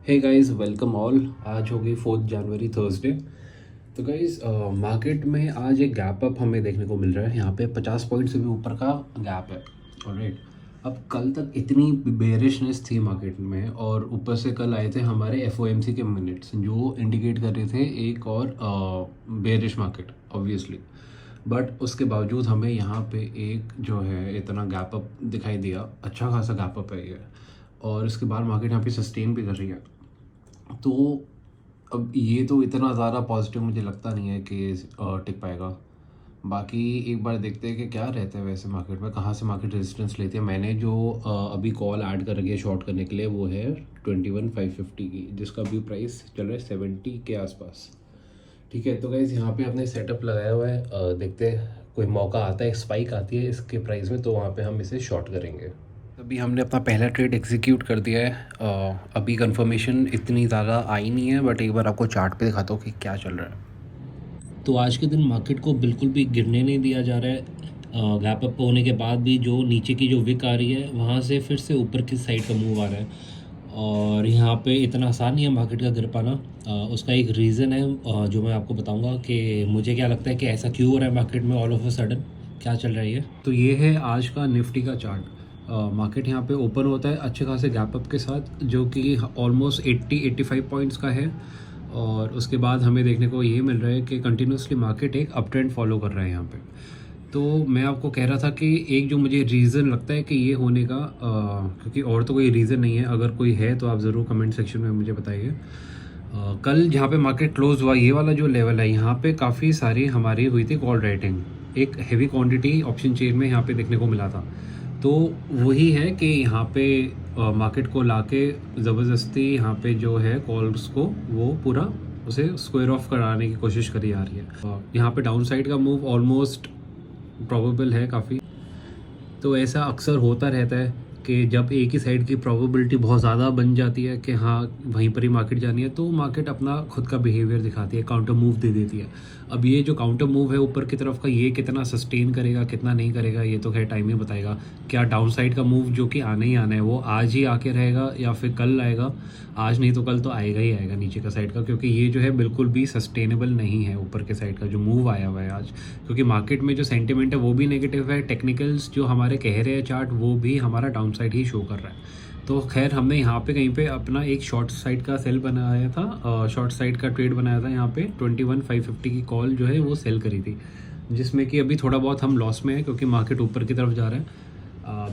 Hey guys, welcome all. आज हो गई 4 जनवरी, थर्सडे। तो गाइस, मार्केट में आज एक गैप अप हमें देखने को मिल रहा है। यहाँ पे 50 पॉइंट से भी ऊपर का गैप है। ऑलराइट, अब कल तक इतनी बेरिशनेस थी मार्केट में, और ऊपर से कल आए थे हमारे एफओएमसी के मिनट्स जो इंडिकेट कर रहे थे एक और बेरिश मार्केट ऑब्वियसली। बट उसके बावजूद हमें यहाँ पे एक जो है इतना गैप अप दिखाई दिया। अच्छा खासा गैप अप है ये, और इसके बाद मार्केट यहाँ पे सस्टेन भी कर रही है। तो अब ये तो इतना ज़्यादा पॉजिटिव मुझे लगता नहीं है कि टिक पाएगा। बाकी एक बार देखते हैं कि क्या रहता है वैसे मार्केट में, कहाँ से मार्केट रेजिस्टेंस लेती है। मैंने जो अभी कॉल ऐड कर रखी है शॉर्ट करने के लिए, वो है 21,550 की, जिसका अभी प्राइस चल रहा है 70 के आसपास। ठीक है, तो गाइस यहाँ पे आपने सेटअप लगाया हुआ है। देखते हैं कोई मौका आता है, स्पाइक आती है इसके प्राइस में, तो वहाँ पे हम इसे शॉर्ट करेंगे। अभी हमने अपना पहला ट्रेड एग्जीक्यूट कर दिया है। अभी कंफर्मेशन इतनी ज़्यादा आई नहीं है, बट एक बार आपको चार्ट पे दिखाता हूँ कि क्या चल रहा है। तो आज के दिन मार्केट को बिल्कुल भी गिरने नहीं दिया जा रहा है। गैप अप होने के बाद भी जो नीचे की जो विक आ रही है, वहाँ से फिर से ऊपर की साइड का मूव आ रहा है। और यहाँ पे इतना आसान नहीं है मार्केट का गिर पाना। उसका एक रीज़न है जो मैं आपको बताऊंगा कि मुझे क्या लगता है कि ऐसा क्यों हो रहा है मार्केट में ऑल ऑफ अ सडन, क्या चल रहा है ये। तो ये है आज का निफ्टी का चार्ट। मार्केट यहाँ पे ओपन होता है अच्छे खासे गैप अप के साथ, जो कि ऑलमोस्ट 80-85 पॉइंट्स का है। और उसके बाद हमें देखने को ये मिल रहा है कि कंटिन्यूसली मार्केट एक अप ट्रेंड फॉलो कर रहा है यहाँ पे। तो मैं आपको कह रहा था कि एक जो मुझे रीज़न लगता है कि ये होने का, क्योंकि और तो कोई रीज़न नहीं है, अगर कोई है तो आप ज़रूर कमेंट सेक्शन में मुझे बताइए। कल जहाँ पे मार्केट क्लोज हुआ, ये वाला जो लेवल है, यहाँ पे काफ़ी सारी हमारी हुई थी कॉल राइटिंग। एक हैवी क्वांटिटी ऑप्शन चेन में यहाँ पे देखने को मिला था। तो वही है कि यहाँ पे मार्केट को लाके ज़बरदस्ती यहाँ पे जो है कॉल्स को वो पूरा उसे स्क्वायर ऑफ कराने की कोशिश करी जा रही है। यहाँ पे डाउन साइड का मूव ऑलमोस्ट प्रोबेबल है काफ़ी। तो ऐसा अक्सर होता रहता है कि जब एक ही साइड की प्रोबेबिलिटी बहुत ज़्यादा बन जाती है कि हाँ वहीं पर ही मार्केट जानी है, तो मार्केट अपना खुद का बिहेवियर दिखाती है, काउंटर मूव दे देती है। अब ये जो काउंटर मूव है ऊपर की तरफ का, ये कितना सस्टेन करेगा कितना नहीं करेगा, ये तो खैर टाइम ही बताएगा। क्या डाउन साइड का मूव जो कि आना ही आना है, वो आज ही आके रहेगा या फिर कल आएगा? आज नहीं तो कल तो आएगा ही आएगा नीचे का साइड का, क्योंकि ये जो है बिल्कुल भी सस्टेनेबल नहीं है ऊपर के साइड का जो मूव आया हुआ है आज। क्योंकि मार्केट में जो सेंटिमेंट है वो भी नेगेटिव है, टेक्निकल्स जो हमारे कह रहे हैं चार्ट, वो भी हमारा डाउन साइड ही शो कर रहा है। तो खैर हमने यहाँ पे कहीं पे अपना एक शॉर्ट साइड का सेल बनाया था, शॉर्ट साइड का ट्रेड बनाया था। यहाँ पे 21,550 की कॉल जो है वो सेल करी थी, जिसमें कि अभी थोड़ा बहुत हम लॉस में है क्योंकि मार्केट ऊपर की तरफ जा रहा है।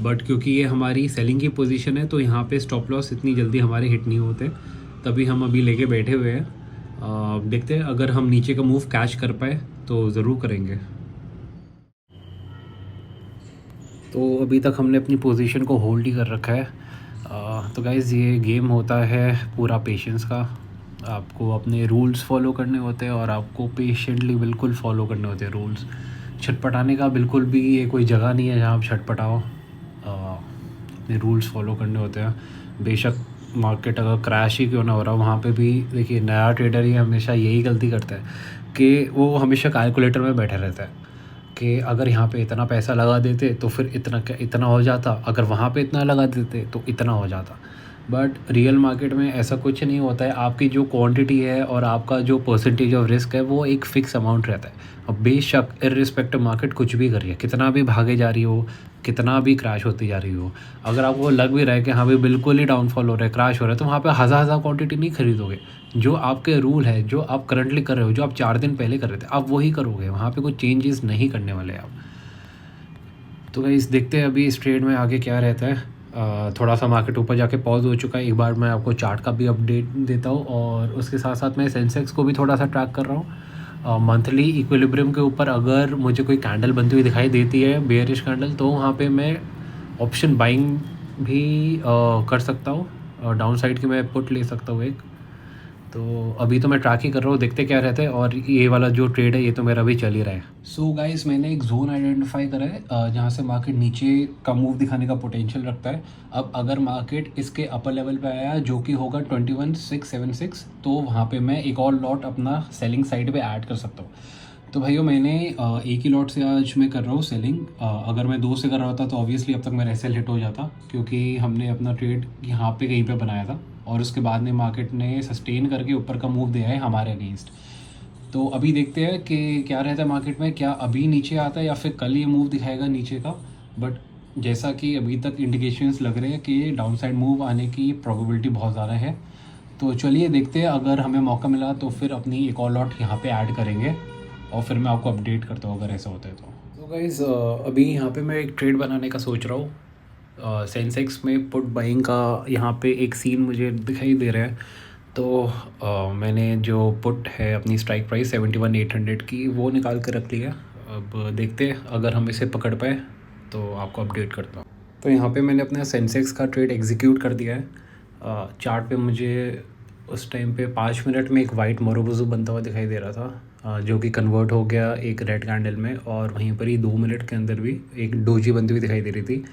बट क्योंकि ये हमारी सेलिंग की पोजीशन है, तो यहाँ पे स्टॉप लॉस इतनी जल्दी हमारे हिट नहीं होते, तभी हम अभी लेके बैठे हुए हैं। देखते हैं अगर हम नीचे का मूव कैच कर पाए तो ज़रूर करेंगे। तो अभी तक हमने अपनी पोजीशन को होल्ड ही कर रखा है। तो गाइज़, ये गेम होता है पूरा पेशेंस का। आपको अपने रूल्स फॉलो करने होते हैं और आपको पेशेंटली बिल्कुल फॉलो करने होते हैं रूल्स। छटपटाने का बिल्कुल भी ये कोई जगह नहीं है जहाँ आप छटपटाओ। अपने रूल्स फॉलो करने होते हैं। बेशक मार्केट अगर क्रैश ही क्यों ना हो रहा, वहाँ पे भी देखिए नया ट्रेडर ही हमेशा यही गलती करता है कि वो हमेशा कैलकुलेटर में बैठा रहता है कि अगर यहाँ पे इतना पैसा लगा देते तो फिर इतना हो जाता, अगर वहाँ पे इतना लगा देते तो इतना हो जाता। बट रियल मार्केट में ऐसा कुछ नहीं होता है। आपकी जो क्वांटिटी है और आपका जो परसेंटेज ऑफ रिस्क है, वो एक फ़िक्स अमाउंट रहता है। अब बेशक इर्रिस्पेक्टिव मार्केट कुछ भी कर रही है, कितना भी भागे जा रही हो, कितना भी क्रैश होती जा रही हो, अगर आपको लग भी रहा है कि हाँ भाई बिल्कुल ही डाउनफॉल हो रहा है, क्रैश हो रहा है, तो वहाँ पे हज़ार क्वांटिटी नहीं खरीदोगे। जो आपके रूल है, जो आप करंटली कर रहे हो, जो आप 4 दिन पहले कर रहे थे, आप वही करोगे। वहाँ पे कोई चेंजेस नहीं करने वाले आप। तो गाइस, देखते हैं अभी इस ट्रेड में आगे क्या रहता है। थोड़ा सा मार्केट ऊपर जाके पॉज हो चुका है। एक बार मैं आपको चार्ट का भी अपडेट देता हूँ, और उसके साथ साथ मैं सेंसेक्स को भी थोड़ा सा ट्रैक कर रहा हूँ। मंथली इक्विलिब्रियम के ऊपर अगर मुझे कोई कैंडल बनती हुई दिखाई देती है, बेयरिश कैंडल, तो वहाँ पे मैं ऑप्शन बाइंग भी कर सकता हूँ। डाउन साइड की मैं पुट ले सकता हूँ एक। तो अभी तो मैं ट्रैक ही कर रहा हूँ, देखते क्या रहता है। और ये वाला जो ट्रेड है ये तो मेरा अभी चल ही रहा है। सो गाइस, मैंने एक जोन आइडेंटिफाई करा है जहाँ से मार्केट नीचे का मूव दिखाने का पोटेंशियल रखता है। अब अगर मार्केट इसके अपर लेवल पे आया जो कि होगा 21,676, तो वहाँ पे मैं एक और लॉट अपना सेलिंग साइड पे ऐड कर सकता हूँ। तो भाइयों, मैंने एक ही लॉट से आज मैं कर रहा हूँ सेलिंग। अगर मैं 2 से कर रहा होता तो ऑब्वियसली अब तक मेरा एसएल हिट हो जाता, क्योंकि हमने अपना ट्रेड यहाँ पे कहीं पे बनाया था। और उसके बाद में मार्केट ने सस्टेन करके ऊपर का मूव दिया है हमारे अगेंस्ट। तो अभी देखते हैं कि क्या रहता है मार्केट में, क्या अभी नीचे आता है या फिर कल ये मूव दिखाएगा नीचे का। बट जैसा कि अभी तक इंडिकेशंस लग रहे हैं कि डाउन साइड मूव आने की प्रोबेबिलिटी बहुत ज़्यादा है। तो चलिए देखते हैं, अगर हमें मौका मिला तो फिर अपनी एक और लॉट यहाँ पे ऐड करेंगे और फिर मैं आपको अपडेट करता हूँ अगर ऐसा होता है तो गाइज़ अभी यहाँ पे मैं एक ट्रेड बनाने का सोच रहा हूँ। सेंसेक्स में पुट बाइंग का यहाँ पे एक सीन मुझे दिखाई दे रहा है। तो मैंने जो पुट है अपनी स्ट्राइक प्राइस 71,800 की वो निकाल कर रख लिया। अब देखते हैं अगर हम इसे पकड़ पाए तो आपको अपडेट करता हूँ। तो यहाँ पे मैंने अपना सेंसेक्स का ट्रेड एग्जीक्यूट कर दिया है। चार्ट पे मुझे उस टाइम पे 5 मिनट में एक वाइट मोरोबुजू बनता हुआ दिखाई दे रहा था, जो कि कन्वर्ट हो गया एक रेड कैंडल में, और वहीं पर ही 2 मिनट के अंदर भी एक डोजी बनती हुई दिखाई दे रही थी।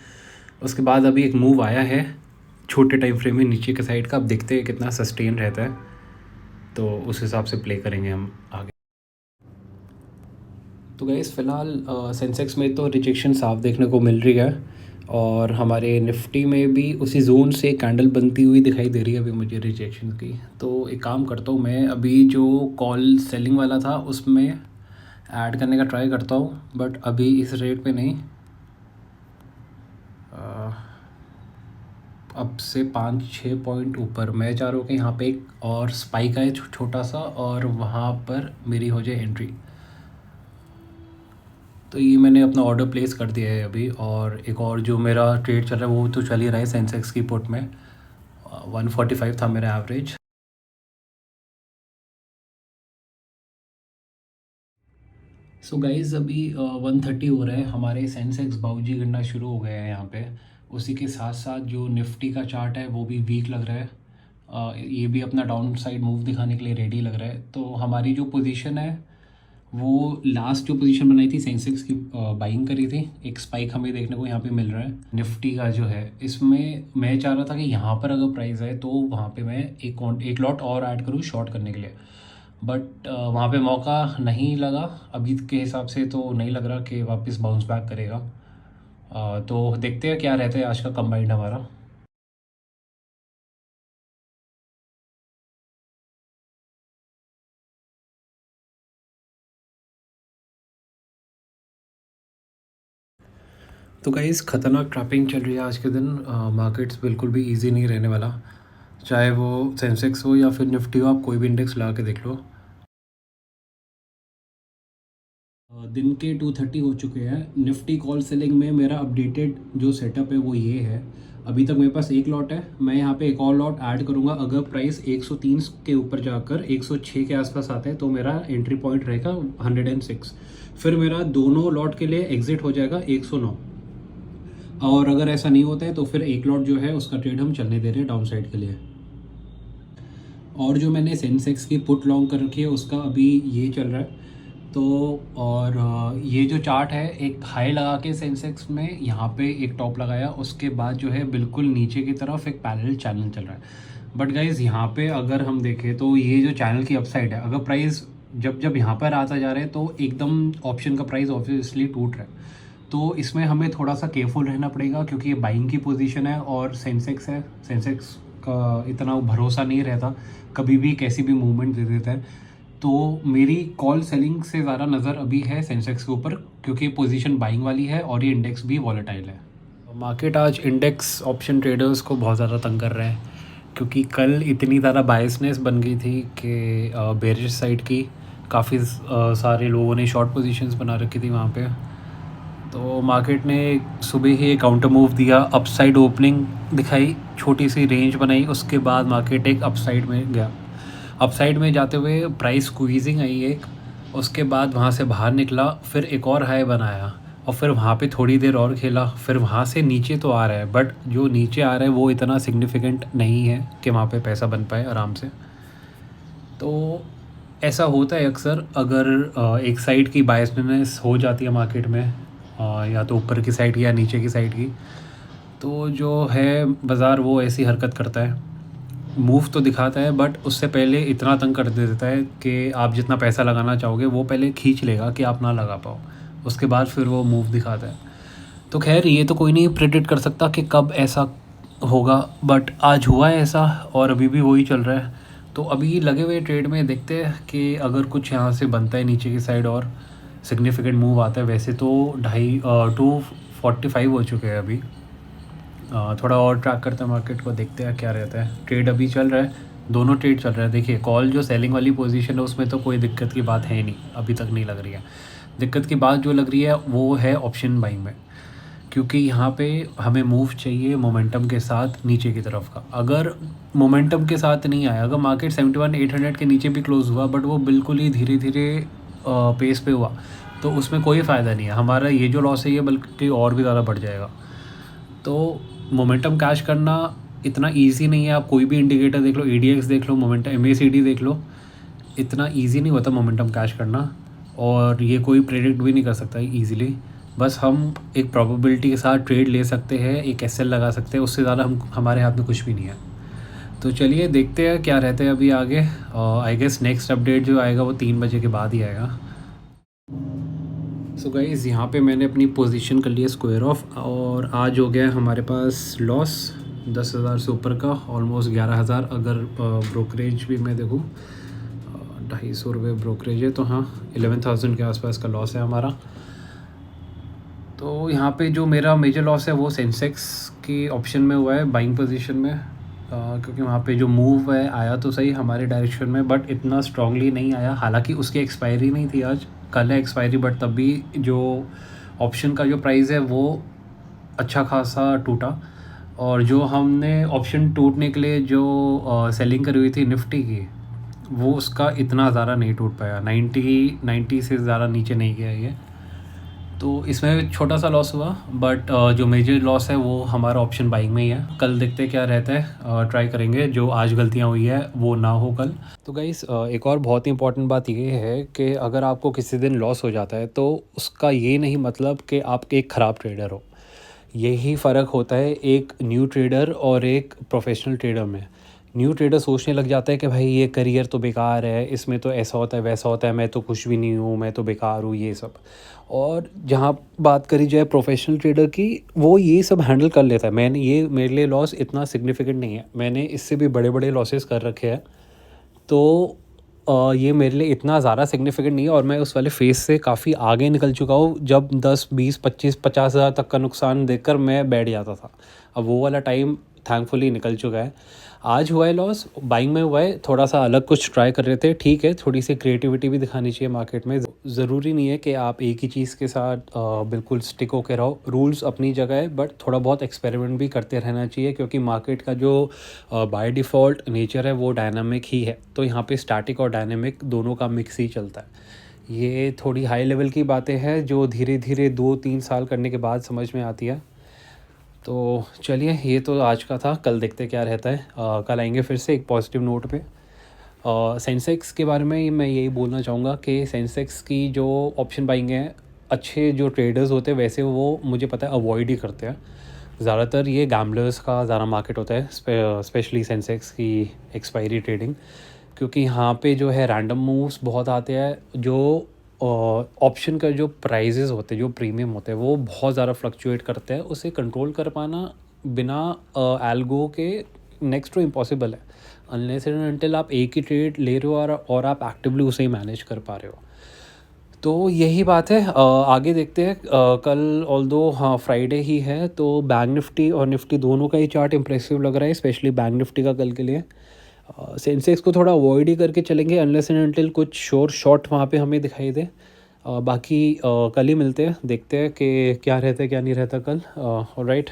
उसके बाद अभी एक मूव आया है छोटे टाइम फ्रेम में नीचे के साइड का। अब देखते हैं कितना सस्टेन रहता है, तो उस हिसाब से प्ले करेंगे हम आगे। तो गाइस फ़िलहाल सेंसेक्स में तो रिजेक्शन साफ देखने को मिल रही है, और हमारे निफ्टी में भी उसी जोन से कैंडल बनती हुई दिखाई दे रही है अभी मुझे रिजेक्शन की। तो एक काम करता हूँ, मैं अभी जो कॉल सेलिंग वाला था उसमें ऐड करने का ट्राई करता हूँ, बट अभी इस रेट पे नहीं। अब से 5-6 पॉइंट ऊपर मैं चाह रहा हूँ कि यहाँ पे एक और स्पाइक आए छोटा सा, और वहाँ पर मेरी हो जाए एंट्री। तो ये मैंने अपना ऑर्डर प्लेस कर दिया है अभी, और एक और जो मेरा ट्रेड चल रहा है वो तो चल ही रहा है सेंसेक्स की पुट में। 145 था मेरा एवरेज। सो गाइज़ अभी 130 हो रहा है, हमारे सेंसेक्स बाऊजी गिरना शुरू हो गया है यहाँ पे। उसी के साथ साथ जो निफ्टी का चार्ट है वो भी वीक लग रहा है। ये भी अपना डाउन साइड मूव दिखाने के लिए रेडी लग रहा है। तो हमारी जो पोजीशन है वो लास्ट जो पोजीशन बनाई थी सेंसेक्स की, बाइंग करी थी, एक स्पाइक हमें देखने को यहाँ पे मिल रहा है निफ्टी का जो है। इसमें मैं चाह रहा था कि यहाँ पर अगर प्राइस है तो वहाँ पे मैं एक लॉट और ऐड करूँ शॉर्ट करने के लिए, बट वहाँ पे मौका नहीं लगा। अभी के हिसाब से तो नहीं लग रहा कि वापस बाउंस बैक करेगा। तो देखते हैं क्या रहता है आज का कंबाइंड हमारा। तो गाइस ख़तरनाक ट्रैपिंग चल रही है आज के दिन। मार्केट्स बिल्कुल भी इजी नहीं रहने वाला, चाहे वो सेंसेक्स हो या फिर निफ्टी हो, आप कोई भी इंडेक्स लगा के देख लो। दिन के 2:30 हो चुके हैं। निफ्टी कॉल सेलिंग में मेरा अपडेटेड जो सेटअप है वो ये है। अभी तक मेरे पास एक लॉट है, मैं यहाँ पे एक और लॉट ऐड करूँगा। अगर प्राइस 103 के ऊपर जाकर 106 के आसपास आता है तो मेरा एंट्री पॉइंट रहेगा 106। फिर मेरा दोनों लॉट के लिए एग्जिट हो जाएगा 109। और अगर ऐसा नहीं होता है तो फिर एक लॉट जो है उसका ट्रेड हम चलने दे रहे हैं डाउन साइड के लिए। और जो मैंने सेंसेक्स की पुट लॉन्ग कर रखी है उसका अभी ये चल रहा है। तो और ये जो चार्ट है, एक हाई लगा के सेंसेक्स में यहाँ पे एक टॉप लगाया, उसके बाद जो है बिल्कुल नीचे की तरफ एक पैरेलल चैनल चल रहा है। बट गाइज़ यहाँ पे अगर हम देखें तो ये जो चैनल की अपसाइड है, अगर प्राइस जब जब यहाँ पर आता जा रहा है तो एकदम ऑप्शन का प्राइस ऑब्वियसली टूट रहा है। तो इसमें हमें थोड़ा सा केयरफुल रहना पड़ेगा, क्योंकि ये बाइंग की पोजीशन है और सेंसेक्स है। सेंसेक्स का इतना भरोसा नहीं रहता, कभी भी कैसी भी मूवमेंट दे देता है। तो मेरी कॉल सेलिंग से ज़्यादा नज़र अभी है सेंसेक्स के ऊपर, क्योंकि पोजीशन बाइंग वाली है और ये इंडेक्स भी वॉलेटाइल है। मार्केट आज इंडेक्स ऑप्शन ट्रेडर्स को बहुत ज़्यादा तंग कर रहा है, क्योंकि कल इतनी ज़्यादा बायसनेस बन गई थी कि बेरिश साइड की काफ़ी सारे लोगों ने शॉर्ट पोजीशंस बना रखी थी वहाँ पे। तो मार्केट ने सुबह ही एक काउंटर मूव दिया, अपसाइड ओपनिंग दिखाई, छोटी सी रेंज बनाई, उसके बाद मार्केट एक अपसाइड में गया। अपसाइड में जाते हुए प्राइस स्क्वीजिंग आई एक, उसके बाद वहाँ से बाहर निकला, फिर एक और हाई बनाया और फिर वहाँ पे थोड़ी देर और खेला, फिर वहाँ से नीचे तो आ रहा है, बट जो नीचे आ रहा है वो इतना सिग्निफिकेंट नहीं है कि वहाँ पे पैसा बन पाए आराम से। तो ऐसा होता है अक्सर, अगर एक साइड की बायसनेस हो जाती है मार्केट में, या तो ऊपर की साइड की या नीचे की साइड की, तो जो है बाज़ार वो ऐसी हरकत करता है, मूव तो दिखाता है बट उससे पहले इतना तंग कर देता है कि आप जितना पैसा लगाना चाहोगे वो पहले खींच लेगा कि आप ना लगा पाओ, उसके बाद फिर वो मूव दिखाता है। तो खैर ये तो कोई नहीं प्रेडिक्ट कर सकता कि कब ऐसा होगा, बट आज हुआ है ऐसा और अभी भी वही चल रहा है। तो अभी लगे हुए ट्रेड में देखते हैं कि अगर कुछ यहाँ से बनता है नीचे की साइड और सिग्निफिकेंट मूव आता है। वैसे तो 245 हो चुके हैं अभी। थोड़ा और ट्रैक करते हैं मार्केट को, देखते हैं क्या रहता है। ट्रेड अभी चल रहा है, दोनों ट्रेड चल रहा है। देखिए कॉल जो सेलिंग वाली पोजीशन है उसमें तो कोई दिक्कत की बात है नहीं, अभी तक नहीं लग रही है। दिक्कत की बात जो लग रही है वो है ऑप्शन बाइंग में, क्योंकि यहाँ पे हमें मूव चाहिए मोमेंटम के साथ नीचे की तरफ का। अगर मोमेंटम के साथ नहीं आया, अगर मार्केट 71,800 के नीचे भी क्लोज हुआ बट वो बिल्कुल ही धीरे धीरे पेस पे हुआ, तो उसमें कोई फ़ायदा नहीं है। हमारा ये जो लॉस है ये बल्कि और भी ज़्यादा बढ़ जाएगा। तो मोमेंटम कैश करना इतना इजी नहीं है। आप कोई भी इंडिकेटर देख लो, EDX देख लो, मोमेंटम MACD देख लो, इतना इजी नहीं होता मोमेंटम कैश करना। और ये कोई प्रेडिक्ट भी नहीं कर सकता ईज़िली। बस हम एक प्रोबेबिलिटी के साथ ट्रेड ले सकते हैं, एक SL लगा सकते हैं, उससे ज़्यादा हमारे हाथ में कुछ भी नहीं है। तो चलिए देखते हैं क्या रहते हैं अभी आगे। आई गेस नेक्स्ट अपडेट जो आएगा वो 3 बजे के बाद ही आएगा। सो गाइज़ यहाँ पे मैंने अपनी पोजीशन कर ली है स्क्वायर ऑफ, और आज हो गया हमारे पास लॉस 10,000 से ऊपर का, ऑलमोस्ट 11,000। अगर ब्रोकरेज भी मैं देखूँ, 250 रुपये ब्रोकरेज है, तो हाँ 11,000 के आसपास का लॉस है हमारा। तो यहाँ पे जो मेरा मेजर लॉस है वो सेंसेक्स की ऑप्शन में हुआ है, बाइंग पोजीशन में। क्योंकि वहाँ पे जो मूव है आया तो सही हमारे डायरेक्शन में, बट इतना स्ट्रांगली नहीं आया। हालांकि उसकी एक्सपायरी नहीं थी, आज कल है एक्सपायरी, बट तब भी जो ऑप्शन का जो प्राइस है वो अच्छा खासा टूटा। और जो हमने ऑप्शन टूटने के लिए जो सेलिंग करी हुई थी निफ्टी की, वो उसका इतना ज़्यादा नहीं टूट पाया। 90 से ज़्यादा नीचे नहीं गया ये। तो इसमें छोटा सा लॉस हुआ, बट जो मेजर लॉस है वो हमारा ऑप्शन बाइंग में ही है। कल देखते क्या रहता है, ट्राई करेंगे जो आज गलतियाँ हुई है वो ना हो कल। तो गाइस एक और बहुत ही इंपॉर्टेंट बात ये है कि अगर आपको किसी दिन लॉस हो जाता है तो उसका ये नहीं मतलब कि आप एक ख़राब ट्रेडर हो। यही फ़र्क होता है एक न्यू ट्रेडर और एक प्रोफेशनल ट्रेडर में। न्यू ट्रेडर सोचने लग जाता है कि भाई ये करियर तो बेकार है, इसमें तो ऐसा होता है वैसा होता है, मैं तो कुछ भी नहीं हूँ, मैं तो बेकार हूँ, ये सब। और जहाँ बात करी जाए प्रोफेशनल ट्रेडर की, वो ये सब हैंडल कर लेता है। मैंने ये, मेरे लिए लॉस इतना सिग्निफिकेंट नहीं है, मैंने इससे भी बड़े बड़े लॉसेस कर रखे हैं। तो ये मेरे लिए इतना ज़्यादा सिग्निफिकेंट नहीं है, और मैं उस वाले फेज़ से काफ़ी आगे निकल चुका हूँ जब 10, 20, 25, 50,000 तक का नुकसान देखकर मैं बैठ जाता था। अब वो वाला टाइम थैंकफुली निकल चुका है। आज हुआ है लॉस, बाइंग में हुआ है, थोड़ा सा अलग कुछ ट्राई कर रहे थे। ठीक है, थोड़ी सी क्रिएटिविटी भी दिखानी चाहिए मार्केट में। ज़रूरी नहीं है कि आप एक ही चीज़ के साथ बिल्कुल स्टिक होकर रहो। रूल्स अपनी जगह है, बट थोड़ा बहुत एक्सपेरिमेंट भी करते रहना चाहिए, क्योंकि मार्केट का जो बाय डिफ़ॉल्ट नेचर है वो डायनामिक ही है। तो यहाँ पे स्टैटिक और डायनामिक दोनों का मिक्स ही चलता है। ये थोड़ी हाई लेवल की बातें हैं जो धीरे धीरे 2-3 साल करने के बाद समझ में आती है। तो चलिए, ये तो आज का था, कल देखते क्या रहता है। कल आएंगे फिर से एक पॉजिटिव नोट पे। सेंसेक्स के बारे में मैं यही बोलना चाहूँगा कि सेंसेक्स की जो ऑप्शन बाइंग है, अच्छे जो ट्रेडर्स होते हैं वैसे वो मुझे पता है अवॉइड ही करते हैं। ज़्यादातर ये गैम्बलर्स का ज़्यादा मार्केट होता है, स्पेशली सेंसेक्स की एक्सपायरी ट्रेडिंग। क्योंकि यहाँ पे जो है रैंडम मूव्स बहुत आते हैं। जो ऑप्शन का जो प्राइजेस होते हैं, जो प्रीमियम होते हैं, वो बहुत ज़्यादा फ्लक्चुएट करते हैं। उसे कंट्रोल कर पाना बिना एल्गो के नेक्स्ट टू इम्पॉसिबल है, अनलेस एंड अनटिल आप एक ही ट्रेड ले रहे हो और आप एक्टिवली उसे ही मैनेज कर पा रहे हो। तो यही बात है। आगे देखते हैं। कल ऑल्दो हाँ फ्राइडे ही है, तो बैंक निफ्टी और निफ्टी दोनों का ही चार्ट इंप्रेसिव लग रहा है, स्पेशली बैंक निफ्टी का कल के लिए। सेंसेक्स को थोड़ा अवॉइड ही करके चलेंगे अनलेस एंड अनटिल कुछ श्योर शॉट वहाँ पे हमें दिखाई दे। बाकी कल ही मिलते हैं, देखते हैं कि क्या रहता है क्या नहीं रहता कल। ऑलराइट।